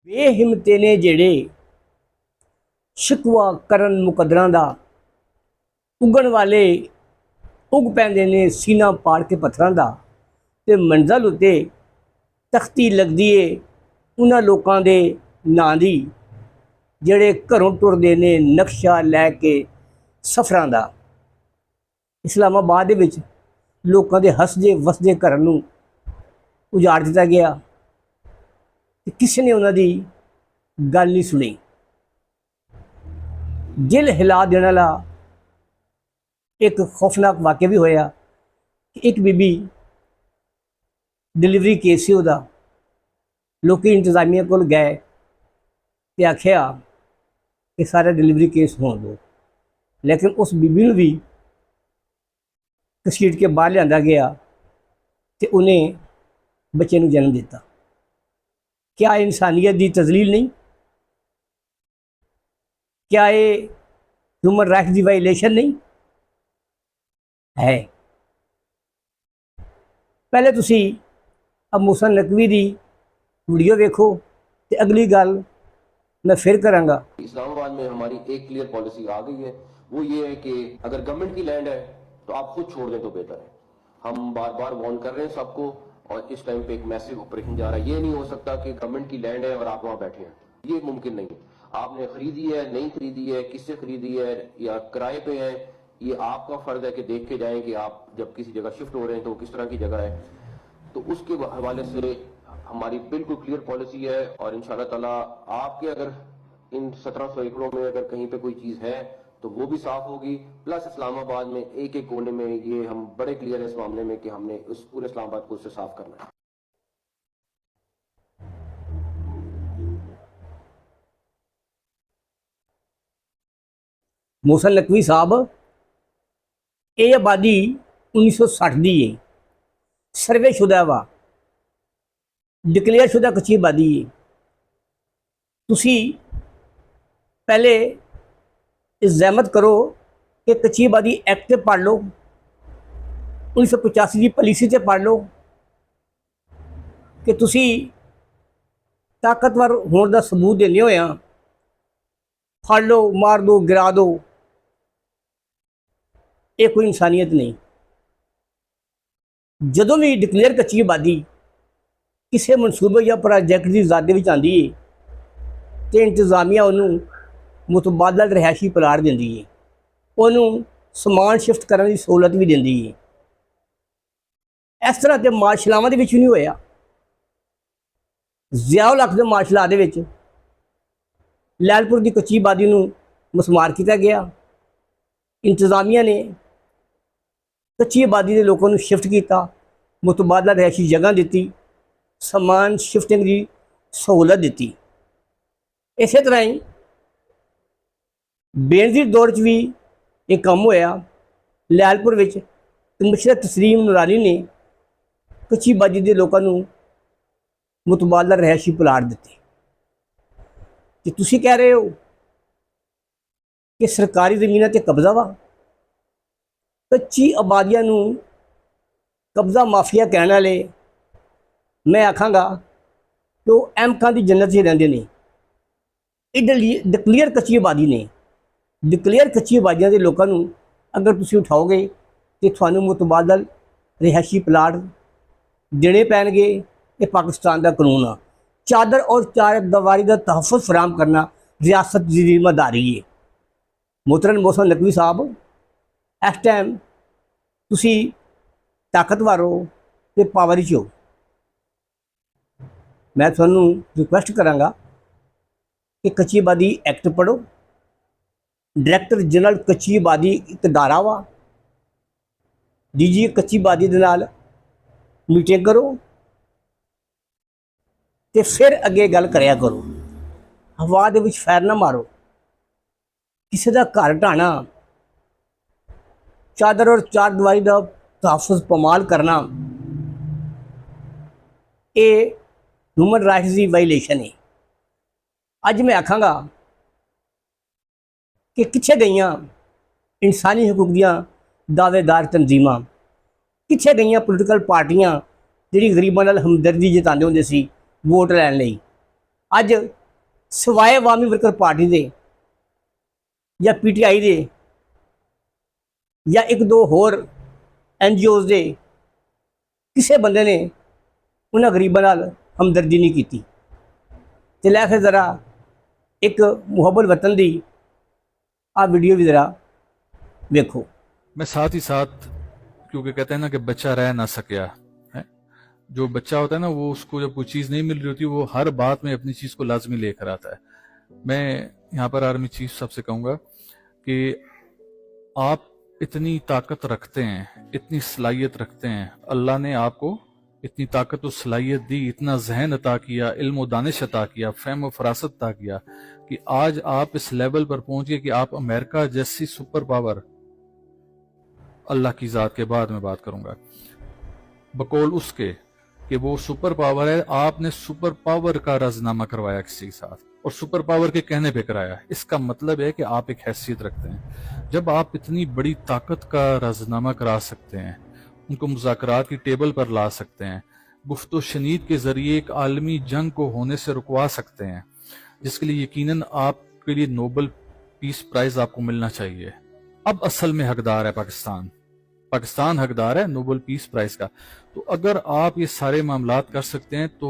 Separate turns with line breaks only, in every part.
बेहिम्मते ने जेड़े शिकवा करन मुकद्दरां दा उगण वाले उग पैंदे ने सीना पाड़ के पत्थरां दा ते मंज़ल उत्ते तख्ती लगदी है उन्हां लोकां दे नां दी जेड़े घरों टुरदे ने नक्शा लैके सफरां दा। इस्लामाबाद दे विच लोकां दे हसदे वसदे घरां नूं उजाड़ दिता गया ते किसी ने उन्हां दी गल नहीं सुनी। दिल हिला देने वाला एक खौफनाक वाक़या भी होया कि एक बीबी डिलीवरी केस से उहदा लोकी इंतजामिया कोल गए ते आख्या कि सारा डिलीवरी केस होण दो, लेकिन उस बीबी नूं भी घसीट के बाहर लिआंदा गया ते उन्हें बच्चे नूं जन्म दिता। क्या इंसानियत की तजलील नहीं? क्या ये ह्यूमन राइट्स की वायलेशन नहीं है? पहले तुसी अब मूसा नकवी की वीडियो देखो तो अगली गल मैं फिर करांगा।
इस्लामाबाद में हमारी एक क्लियर पॉलिसी आ गई है, वो ये है कि अगर गवर्नमेंट की लैंड है तो आप खुद छोड़ दें तो बेहतर है। हम बार बार वार्न कर रहे हैं सबको और इस टाइम पे एक मैसिव ऑपरेशन जा रहा है। ये नहीं हो सकता कि गवर्नमेंट की लैंड है और आप वहां बैठे हैं, ये मुमकिन नहीं है। आपने खरीदी है, नहीं खरीदी है, किससे खरीदी है या किराए पे है, ये आपका फर्ज है कि देख के जाएं कि आप जब किसी जगह शिफ्ट हो रहे हैं तो किस तरह की जगह है। तो उसके हवाले से हमारी बिल्कुल क्लियर पॉलिसी है और इंशाल्लाह ताला आपके अगर इन 1700 एकड़ों में अगर कहीं पे कोई चीज है तो वो भी साफ होगी। प्लस इस्लामाबाद में एक एक कोने में ये हम बड़े क्लियर है इस मामले में कि हमने उस पूरे इस्लामाबाद को उससे साफ करना है।
मूसा नकवी साहब ये आबादी 1960 की है, सर्वे शुदा वा, डिकलेयर शुदा कच्ची आबादी है। तुसी पहले इज़ामत करो कि कच्ची आबादी एक्ट पढ़ लो, 1985 की पॉलिसी से पढ़ लो कि तुसी ताकतवर होने का सबूत देने होया फड़ लो, मार दो, गिरा दो, ये कोई इंसानियत नहीं। जदों भी डिकलेयर कच्ची आबादी किसी मनसूबे या प्रोजैक्ट की ज़ादे में आती है तो इंतजामिया उन्होंने मुतबादल रिहायशी प्लाट देती है, उन्होंने समान शिफ्ट करने की सहूलत भी देती है। इस तरह के मार्शलावां दे विच नहीं होया। ज़ियाउल हक दे मार्शला दे विच लैलपुर की कच्ची आबादी नूं मसमार किया गया। इंतजामिया ने कच्ची आबादी के लोगों को शिफ्ट किया, मुतबादला रिहायशी जगह दी, समान शिफ्टिंग की सहूलत दी। इस तरह ही बेनज़ीर दौर भी एक काम होया। लैलपुर विच कमिश्नर तस्लीम नूरानी ने कच्ची आबादी के लोगों को मुतबादला रिहायशी प्लाट दिते। कि तुसी कह रहे हो कि सरकारी ज़मीनों ते कब्जा वा, कच्ची आबादियां नूं कब्जा माफिया कहने वाले मैं आखांगा कि वो एमकां की जन्नत से रहंदे ने। ये डिकलेयर कच्ची आबादी ने, डिकलेयर कच्ची आबादियां के लोगों को अगर तुसी उठाओगे तो थानू मुतबादल रिहायशी प्लाट देने पैणगे। ये पाकिस्तान का कानून आ। चादर और चार दीवारी का तहफ़्फ़ुज़ फराहम करना रियासत की जिम्मेदारी है। मोहतरम मूसा नकवी साहब इस टाइम तुसी ताकतवर हो तो पावर च हो। मैं थानू रिक्वेस्ट करांगा कि कच्ची आबादी एक्ट पढ़ो। डायरैक्टर जनरल कच्ची आबादी एक अदारा वा, DG कच्ची आबादी दे नाल मीटिंग करो तो फिर अगे गल करया करो। हवा दे विच फैर ना मारो। किसी का घर ढाना, चादर और चार दीवारी का तहफ़्फ़ुज़ पमाल करना, ये ह्यूमन राइट्स की वायलेशन है। अज मैं आखांगा कि कित्थे गईयां इंसानी हकूक दियां दावेदार तंजीमां, कित्थे गईयां पोलिटिकल पार्टियां जिहड़ी गरीबां नाल हमदर्दी जतांदे हुंदे सी वोट लैण लई। अज ਸਿਵਾਏ ਅਵਾਮੀ ਵਰਕਰ ਪਾਰਟੀ ਦੇ ਜਾਂ ਪੀਟੀਆਈ ਦੇ ਜਾਂ ਇੱਕ ਦੋ ਹੋਰ NGOs ਦੇ ਕਿਸੇ ਬੰਦੇ ਨੇ ਉਹਨਾਂ ਗਰੀਬਾਂ ਨਾਲ ਹਮਦਰਦੀ ਨਹੀਂ ਕੀਤੀ। ਤੇ ਲੈ ਫਿਰ ਜ਼ਰਾ ਇੱਕ ਮੁਹੱਬਤ ਵਤਨ ਦੀ ਆ वीडियो भी ज़रा देखो।
मैं साथ ही साथ, क्योंकि कहते हैं ना कि बच्चा रह ना सकिया है, जो बच्चा होता है ना वो उसको जब कोई चीज़ नहीं मिल रही होती वो हर बात में अपनी चीज़ को लाजमी लेकर आता है। मैं यहाँ पर आर्मी चीफ साहब से कहूँगा कि आप इतनी ताकत रखते हैं, इतनी सलाहियत रखते हैं, अल्लाह ने आपको इतनी ताकत और सलाहियत दी, इतना जहन अता किया, इल्म और दानिश अता किया, फहम और फरासत अता किया कि आज आप इस लेवल पर पहुंच गए कि आप अमेरिका जैसी सुपर पावर, अल्लाह की ज़ात के बाद में बात करूंगा, बकौल उसके कि वो सुपर पावर है, आपने सुपर पावर का राजनामा करवाया किसी के साथ और सुपर पावर के कहने पे कराया। इसका मतलब है कि आप एक हैसियत रखते हैं। जब आप इतनी बड़ी ताकत का राजनामा करा सकते हैं, उनको मुज़ाकरात की टेबल पर ला सकते हैं, गुफ्तो शनीद के जरिए एक आलमी जंग को होने से रुकवा सकते हैं, जिसके लिए यकीनन आपके लिए नोबल पीस प्राइज आपको मिलना चाहिए। अब असल में हकदार है पाकिस्तान हकदार है नोबल पीस प्राइज का। तो अगर आप ये सारे मामलात कर सकते हैं तो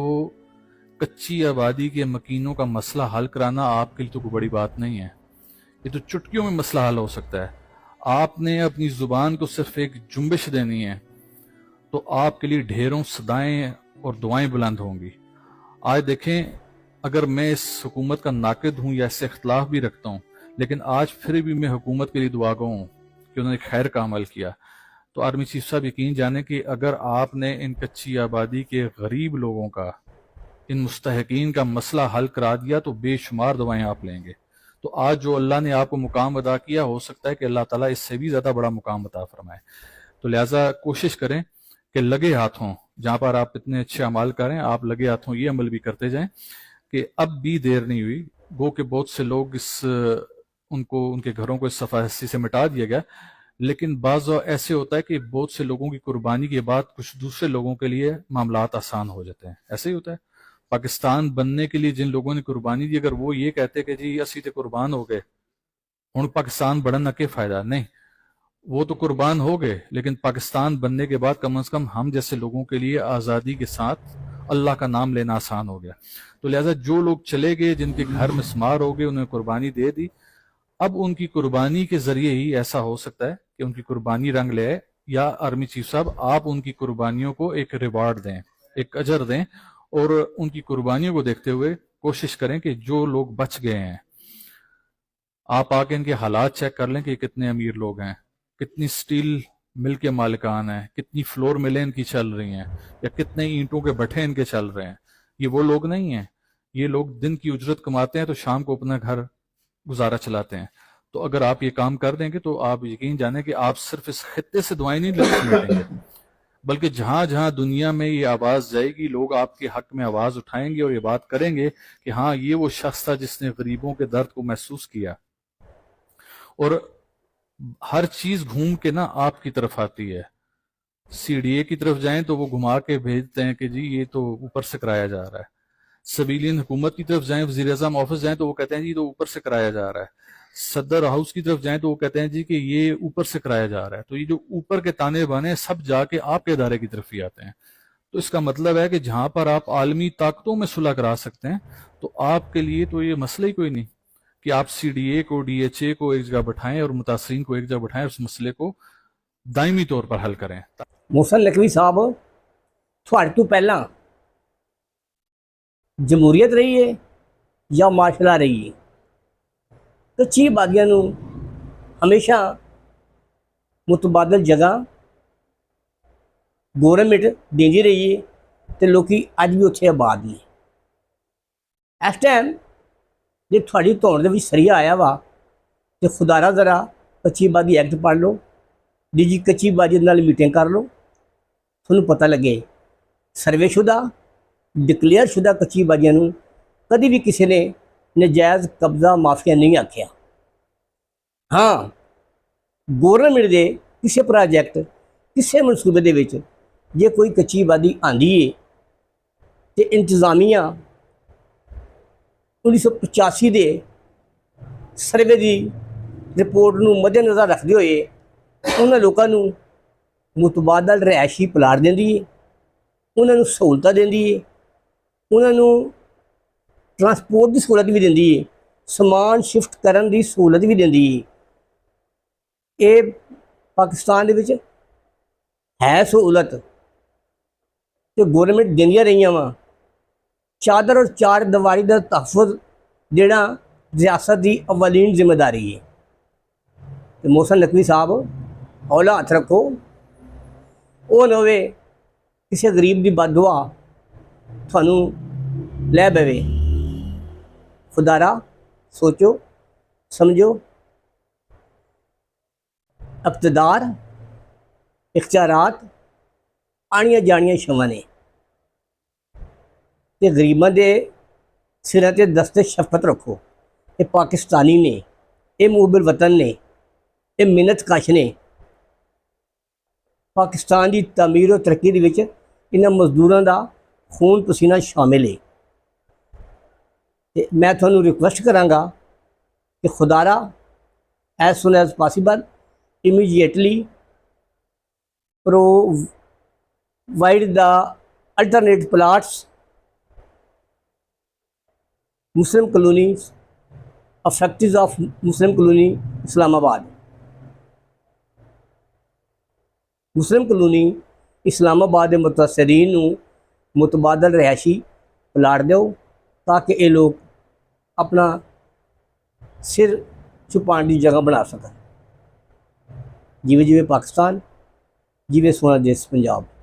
कच्ची आबादी के मकीनों का मसला हल कराना आपके लिए तो कोई बड़ी बात नहीं है। ये तो चुटकियों में मसला हल हो सकता है। आपने अपनी जुबान को सिर्फ एक जुम्बिश देनी है तो आपके लिए ढेरों सदाएं और दुआएं बुलंद होंगी। आज देखें, अगर मैं इस हुकूमत का नाकिद हूं या इससे इख्तलाफ भी रखता हूं, लेकिन आज फिर भी मैं हुकूमत के लिए दुआ गो हूं कि उन्होंने खैर का अमल किया। तो आर्मी चीफ साहब यकीन जाने कि अगर आपने इन कच्ची आबादी के गरीब लोगों का, इन मुस्तहकीन का मसला हल करा दिया तो बेशुमार दुआएं आप लेंगे। तो आज जो अल्लाह ने आपको मुकाम अदा किया, हो सकता है कि अल्लाह ताला इससे भी ज़्यादा बड़ा मुकाम अता फरमाए। तो लिहाजा कोशिश करें कि लगे हाथों, जहाँ पर आप इतने अच्छे अमाल करें, आप लगे हाथों ये अमल भी करते जाएं कि अब भी देर नहीं हुई। गो कि बहुत से लोग उनके घरों को इस सफ़ाहस्ती से मिटा दिया गया, लेकिन बाज़ ऐसे होता है कि बहुत से लोगों की कुर्बानी के बाद कुछ दूसरे लोगों के लिए मामलात आसान हो जाते हैं। ऐसे ही होता है। पाकिस्तान बनने के लिए जिन लोगों ने कुर्बानी दी, अगर वो ये कहते कि जी असी तो कुर्बान हो गए, हुण पाकिस्तान बढ़न ना के फायदा नहीं, वो तो कुर्बान हो गए, लेकिन पाकिस्तान बनने के बाद कम से कम हम जैसे लोगों के लिए आज़ादी के साथ अल्लाह का नाम लेना आसान हो गया। तो लिहाजा जो लोग चले गए, जिनके घर में शुमार हो गए, उन्हें कुर्बानी दे दी, अब उनकी कुर्बानी के जरिए ही ऐसा हो सकता है कि उनकी कुर्बानी रंग ले आए। या आर्मी चीफ साहब, आप उनकी कुर्बानियों को एक रिवार्ड दें, एक अजर दें, और उनकी कुर्बानियों को देखते हुए कोशिश करें कि जो लोग बच गए हैं, आप आके इनके हालात चेक कर लें कि कितने अमीर लोग हैं, कितनी स्टील मिल के मालिकान है, कितनी फ्लोर मिलें इनकी चल रही हैं, या कितने ईंटों के भट्ठे इनके चल रहे हैं। ये वो लोग नहीं हैं। ये लोग दिन की उजरत कमाते हैं तो शाम को अपना घर गुजारा चलाते हैं। तो अगर आप ये काम कर देंगे तो आप यकीन जाने कि आप सिर्फ इस खित्ते से दुआएं नहीं लेंगे, बल्कि जहां जहां दुनिया में ये आवाज जाएगी, लोग आपके हक में आवाज उठाएंगे और ये बात करेंगे कि हाँ, ये वो शख्स था जिसने गरीबों के दर्द को महसूस किया। और हर चीज घूम के ना आपकी तरफ आती है। CDA की तरफ जाएं तो वो घुमा के भेजते हैं कि जी ये तो ऊपर से कराया जा रहा है। सिविलियन हुकूमत की तरफ जाएं, वजीर आज़म ऑफिस जाएं तो वो कहते हैं जी तो ऊपर से कराया जा रहा है। सदर हाउस की तरफ जाएं तो वो कहते हैं जी कि ये ऊपर से कराया जा रहा है। तो ये जो ऊपर के ताने बाने सब जाके आपके इदारे की तरफ ही आते हैं। तो इसका मतलब है कि जहां पर आप आलमी ताकतों में सुलह करा सकते हैं तो आपके लिए तो ये मसला ही कोई नहीं कि आप CDA को, DHA को एक जगह बैठाएं और मुतासरीन को एक जगह बैठाएं, उस मसले को दायमी तौर पर हल करें।
मोहसन नकवी साहब, ਤੁਹਾਡੇ ਤੋਂ ਪਹਿਲਾਂ ਜਮਹੂਰੀਅਤ ਰਹੀ ਹੈ ਜਾਂ ਮਾਰਸ਼ਲਾ ਰਹੀ ਹੈ? ਕੱਚੀ ਆਬਾਦੀਆਂ ਨੂੰ ਹਮੇਸ਼ਾ ਮੁਤਬਾਦਲ ਜਗ੍ਹਾ ਗੌਰਮੈਂਟ ਦਿੰਦੀ ਰਹੀ ਹੈ ਤੇ ਲੋਕੀ ਅੱਜ ਵੀ ਉੱਥੇ ਆਬਾਦ ਨੇ। ਇਸ ਟਾਈਮ ਜੇ ਤੁਹਾਡੀ ਧੌਣ ਦੇ ਵਿੱਚ ਸਰੀਆ ਆਇਆ ਵਾ ਤੇ ਖੁਦਾਰਾ ਜ਼ਰਾ ਕੱਚੀ ਆਬਾਦੀ ਐਕਟ ਪੜ੍ਹ ਲਓ, ਜੀ ਕੱਚੀ ਆਬਾਦੀ ਨਾਲ ਮੀਟਿੰਗ ਕਰ ਲਓ, ਤੁਹਾਨੂੰ ਪਤਾ ਲੱਗੇ ਸਰਵੇਸ਼ੁਦਾ ਡਿਕਲੇਅਰ ਸ਼ੁਦਾ ਕੱਚੀ ਆਬਾਦੀਆਂ ਨੂੰ ਕਦੀ ਵੀ ਕਿਸੇ ਨੇ ਨਜਾਇਜ਼ ਕਬਜ਼ਾ ਮਾਫੀਆ ਨਹੀਂ ਆਖਿਆ। ਹਾਂ, ਗੌਰਮੈਂਟ ਦੇ ਕਿਸੇ ਪ੍ਰੋਜੈਕਟ, ਕਿਸੇ ਮਨਸੂਬੇ ਦੇ ਵਿੱਚ ਜੇ ਕੋਈ ਕੱਚੀ ਆਬਾਦੀ ਆਉਂਦੀ ਹੈ ਤੇ ਇੰਤਜ਼ਾਮੀਆ 1985 ਦੇ ਸਰਵੇ ਦੀ ਰਿਪੋਰਟ ਨੂੰ ਮੱਦੇਨਜ਼ਰ ਰੱਖਦੇ ਹੋਏ ਉਹਨਾਂ ਲੋਕਾਂ ਨੂੰ ਮੁਤਬਾਦਲ ਰਿਹਾਇਸ਼ੀ ਪਲਾਟ ਦਿੰਦੀ ਹੈ, ਉਹਨਾਂ ਨੂੰ ਸਹੂਲਤਾਂ ਦਿੰਦੀ ਹੈ, ਉਹਨਾਂ ਨੂੰ ਟਰਾਂਸਪੋਰਟ ਦੀ ਸਹੂਲਤ ਵੀ ਦਿੰਦੀ ਹੈ, ਸਮਾਨ ਸ਼ਿਫਟ ਕਰਨ ਦੀ ਸਹੂਲਤ ਵੀ ਦਿੰਦੀ ਹੈ। ਇਹ ਪਾਕਿਸਤਾਨ ਦੇ ਵਿੱਚ ਹੈ ਸਹੂਲਤ ਤੇ ਗੌਰਮੈਂਟ ਦਿੰਦੀਆਂ ਰਹੀਆਂ ਵਾ। ਚਾਦਰ ਔਰ ਚਾਰ ਦੀਵਾਰੀ ਦਾ ਤਹਫ਼ੁਜ਼ ਜਿਹੜਾ ਰਿਆਸਤ ਦੀ ਅਵਲੀਨ ਜ਼ਿੰਮੇਦਾਰੀ ਹੈ। ਤੇ ਮੋਹਸਨ ਨਕवी ਸਾਹਿਬ ਹੌਲਾ ਹੱਥ ਰੱਖੋ, ਉਹ ਨਾ ਹੋਵੇ ਕਿਸੇ ਗਰੀਬ ਦੀ ਬਦਦੁਆ ਤੁਹਾਨੂੰ ਲੈ ਪਵੇ। ਖੁਦਾਰਾ ਸੋਚੋ ਸਮਝੋ, ਇਕਤਦਾਰ ਇਖਤਿਆਰਾਤ ਆਣੀਆਂ ਜਾਣੀਆਂ ਸ਼ਮਾਂ ਨੇ ਤੇ ਗਰੀਬਾਂ ਦੇ ਸਿਰਾਂ ਤੇ ਦਸਤੇ ਸ਼ਫਕਤ ਰੱਖੋ। ਇਹ ਪਾਕਿਸਤਾਨੀ ਨੇ, ਇਹ ਮੁਹੱਬਿਲ ਵਤਨ ਨੇ, ਇਹ ਮਿਹਨਤ ਕਸ਼ ਨੇ। ਪਾਕਿਸਤਾਨ ਦੀ ਤਾਮੀਰ और ਤਰੱਕੀ ਦੇ ਵਿੱਚ ਇਹਨਾਂ ਮਜ਼ਦੂਰਾਂ ਦਾ ਖੂਨ ਪਸੀਨਾ ਸ਼ਾਮਿਲ ਹੈ। ਤੇ ਮੈਂ ਤੁਹਾਨੂੰ ਰਿਕੁਐਸਟ ਕਰਾਂਗਾ ਕਿ ਖੁਦਾਰਾ as soon as possible immediately provide the alternate plots Muslim colonies affected of Muslim colony Islamabad। Muslim colony Islamabad के मुतासरीन नूं मुतबादल रिहायशी प्लाट दो ताकि ये लोग अपना सिर छुपाने की जगह बना सकन। जिवें जिवें पाकिस्तान, जिवें सोना देश पंजाब।